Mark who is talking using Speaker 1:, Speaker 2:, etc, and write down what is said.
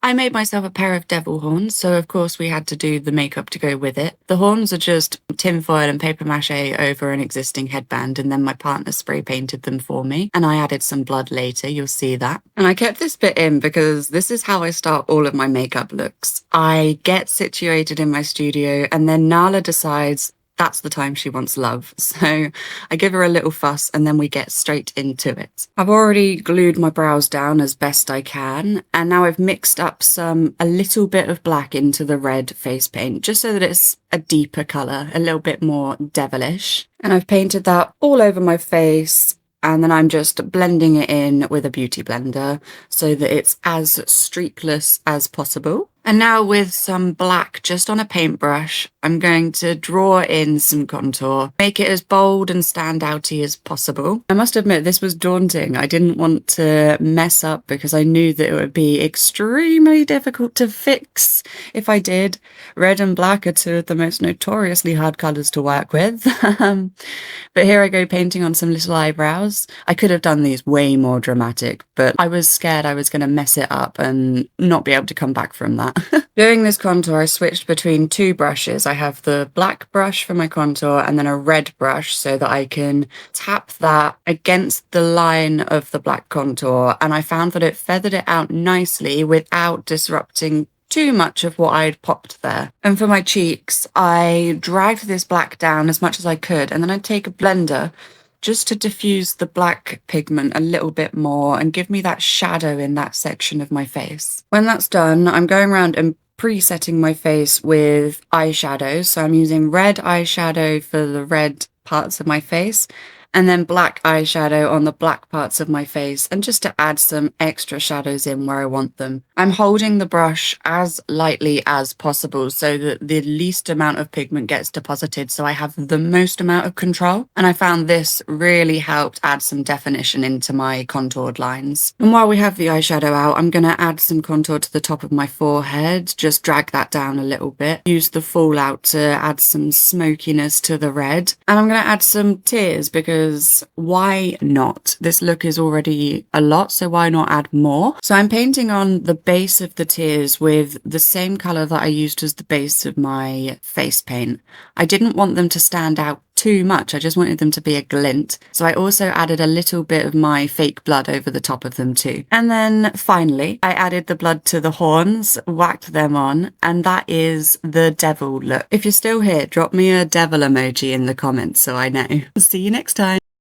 Speaker 1: I made myself a pair of devil horns, so of course we had to do the makeup to go with it. The horns are just tinfoil and paper mache over an existing headband, and then my partner spray painted them for me, and I added some blood later, you'll see that. And I kept this bit in because this is how I start all of my makeup looks. I get situated in my studio, and then Nala decides that's the time she wants love. So I give her a little fuss and then we get straight into it. I've already glued my brows down as best I can, and now I've mixed up a little bit of black into the red face paint, just so that it's a deeper colour, a little bit more devilish. And I've painted that all over my face, and then I'm just blending it in with a beauty blender so that it's as streakless as possible. And now with some black just on a paintbrush, I'm going to draw in some contour, make it as bold and standouty as possible. I must admit, this was daunting. I didn't want to mess up because I knew that it would be extremely difficult to fix if I did. Red and black are two of the most notoriously hard colours to work with. But here I go painting on some little eyebrows. I could have done these way more dramatic, but I was scared I was going to mess it up and not be able to come back from that. Doing this contour, I switched between two brushes. I have the black brush for my contour and then a red brush so that I can tap that against the line of the black contour. And I found that it feathered it out nicely without disrupting too much of what I'd popped there. And for my cheeks, I dragged this black down as much as I could, and then I'd take a blender just to diffuse the black pigment a little bit more and give me that shadow in that section of my face. When that's done, I'm going around and presetting my face with eyeshadows. So I'm using red eyeshadow for the red parts of my face, and then black eyeshadow on the black parts of my face, and just to add some extra shadows in where I want them. I'm holding the brush as lightly as possible so that the least amount of pigment gets deposited, so I have the most amount of control. And I found this really helped add some definition into my contoured lines. And while we have the eyeshadow out, I'm going to add some contour to the top of my forehead, just drag that down a little bit. Use the fallout to add some smokiness to the red. And I'm going to add some tears because why not? This look is already a lot, so why not add more? So I'm painting on the base of the tears with the same colour that I used as the base of my face paint. I didn't want them to stand out too much, I just wanted them to be a glint. So I also added a little bit of my fake blood over the top of them too. And then finally, I added the blood to the horns, whacked them on, and that is the devil look. If you're still here, drop me a devil emoji in the comments so I know. See you next time.